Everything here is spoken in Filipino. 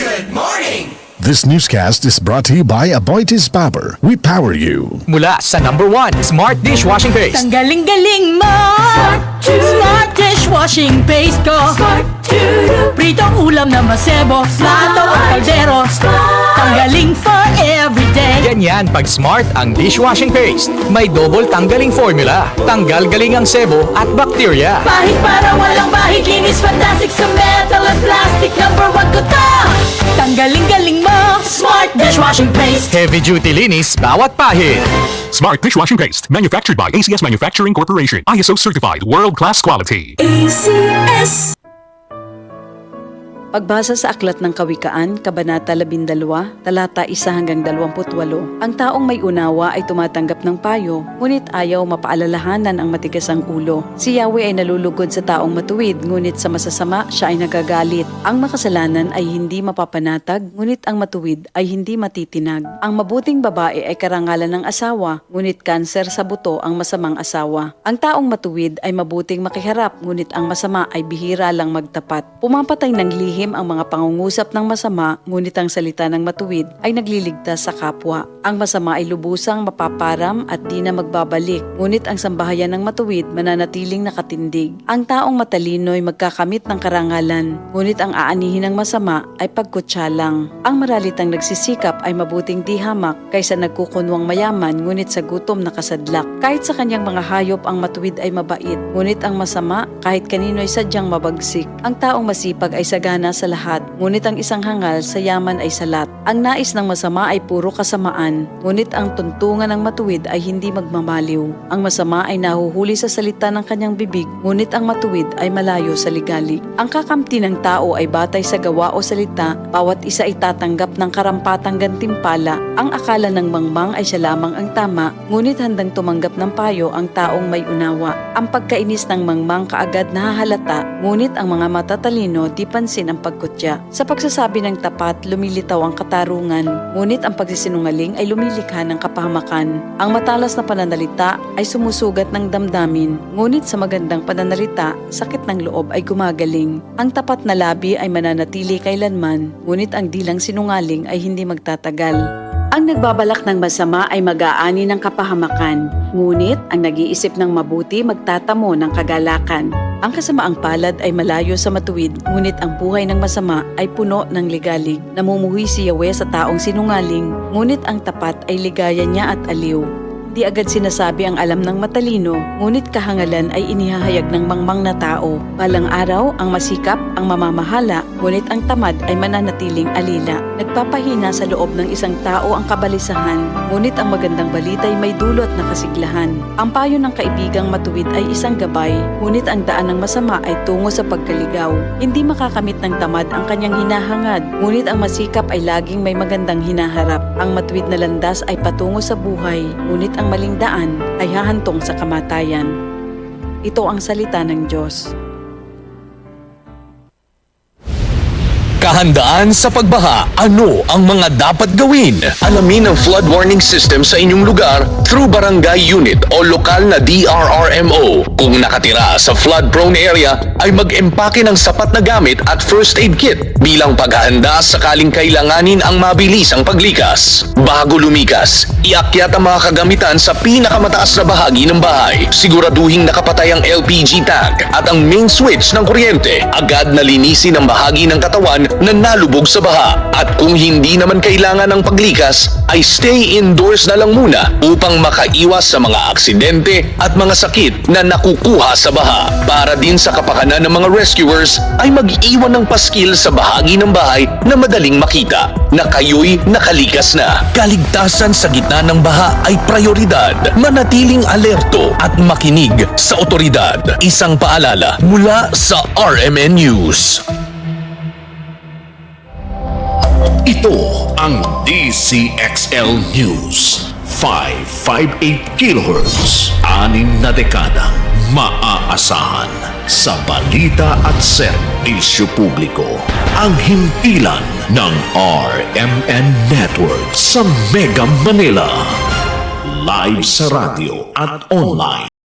Good morning! This newscast is brought to you by Aboitiz Power. We power you. Mula sa number 1, Smart Dishwashing Paste. Ang galing-galing mo! Smart dishwashing paste ko! Pritong ulam na masebo, plato o kaldero. Tanggaling for everyday. Ganyan pag Smart ang dishwashing paste. May double tanggaling formula. Tanggal galing ang sebo at bakterya. Bahid para walang bahid, linis fantastic sa metal at plastic. Number 1 ko to! Tanggaling-galing mo! Smart dishwashing paste. Heavy duty linis bawat pahid. Smart Dishwashing Paste, manufactured by ACS Manufacturing Corporation. ISO certified, world-class quality. ACS. Pagbasa sa Aklat ng Kawikaan, Kabanata 12, talata 1 hanggang 28, ang taong may unawa ay tumatanggap ng payo, ngunit ayaw mapaalalahanan ang matigas ang ulo. Si Yahweh ay nalulugod sa taong matuwid, ngunit sa masasama siya ay nagagalit. Ang makasalanan ay hindi mapapanatag, ngunit ang matuwid ay hindi matitinag. Ang mabuting babae ay karangalan ng asawa, ngunit kanser sa buto ang masamang asawa. Ang taong matuwid ay mabuting makiharap, ngunit ang masama ay bihira lang magtapat. Pumapatay ng lihim ang mga pangungusap ng masama, ngunit ang salita ng matuwid ay nagliligtas sa kapwa. Ang masama ay lubusang mapaparam at di na magbabalik, ngunit ang sambahayan ng matuwid mananatiling nakatindig. Ang taong matalino ay magkakamit ng karangalan, ngunit ang aanihin ng masama ay pagkutsa lang. Ang maralitang nagsisikap ay mabuting di hamak kaysa nagkukunwang mayaman, ngunit sa gutom nakasadlak. Kahit sa kanyang mga hayop ang matuwid ay mabait, ngunit ang masama kahit kanino ay sadyang mabagsik. Ang taong masipag ay sagana sa lahat, ngunit ang isang hangal sa yaman ay salat. Ang nais ng masama ay puro kasamaan, ngunit ang tuntungan ng matuwid ay hindi magmamaliw. Ang masama ay nahuhuli sa salita ng kanyang bibig, ngunit ang matuwid ay malayo sa ligalig. Ang kakamti ng tao ay batay sa gawa o salita, bawat isa ay tatanggap ng karampatang gantimpala. Ang akala ng mangmang ay siya lamang ang tama, ngunit handang tumanggap ng payo ang taong may unawa. Ang pagkainis ng mangmang kaagad nahahalata, ngunit ang mga matatalino di pansin ang pagkutya. Sa pagsasabi ng tapat, lumilitaw ang katarungan, ngunit ang pagsisinungaling ay lumilikha ng kapahamakan. Ang matalas na pananalita ay sumusugat ng damdamin, ngunit sa magandang pananalita, sakit ng loob ay gumagaling. Ang tapat na labi ay mananatili kailanman, ngunit ang dilang sinungaling ay hindi magtatagal. Ang nagbabalak ng masama ay mag-aani ng kapahamakan, ngunit ang nag-iisip ng mabuti magtatamo ng kagalakan. Ang kasamaang palad ay malayo sa matuwid, ngunit ang buhay ng masama ay puno ng ligalig. Namumuhi si Yahweh sa taong sinungaling, ngunit ang tapat ay ligaya niya at aliw. Di agad sinasabi ang alam ng matalino, ngunit kahangalan ay inihahayag ng mangmang na tao. Balang araw, ang masikap, ang mamamahala, ngunit ang tamad ay mananatiling alila. Nagpapahina sa loob ng isang tao ang kabalisahan, ngunit ang magandang balita ay may dulot na kasiglahan. Ang payo ng kaibigang matuwid ay isang gabay, ngunit ang daan ng masama ay tungo sa pagkaligaw. Hindi makakamit ng tamad ang kanyang hinahangad, ngunit ang masikap ay laging may magandang hinaharap. Ang matuwid na landas ay patungo sa buhay, ngunit ang maling daan ay hahantong sa kamatayan. Ito ang salita ng Diyos. Kahandaan sa pagbaha. Ano ang mga dapat gawin? Alamin ang flood warning system sa inyong lugar through barangay unit o lokal na DRRMO. Kung nakatira sa flood-prone area, ay mag-empake ng sapat na gamit at first aid kit bilang paghahanda sakaling kailanganin ang mabilisang paglikas. Bago lumikas, iakyat ang mga kagamitan sa pinakamataas na bahagi ng bahay. Siguraduhing nakapatay ang LPG tank at ang main switch ng kuryente. Agad na linisin ang bahagi ng katawan na nalubog sa baha. At kung hindi naman kailangan ng paglikas, ay stay indoors na lang muna upang makaiwas sa mga aksidente at mga sakit na nakukuha sa baha. Para din sa kapakanan ng mga rescuers, ay mag-iwan ng paskil sa bahagi ng bahay na madaling makita na kayo'y nakalikas na. Kaligtasan sa gitna ng baha ay prioridad. Manatiling alerto at makinig sa otoridad. Isang paalala mula sa RMN News. Ito ang DCXL News. 558 kHz. 6 na dekadang maaasahan sa balita at serbisyo publiko. Ang himpilan ng RMN Network sa Mega Manila. Live sa radyo at online.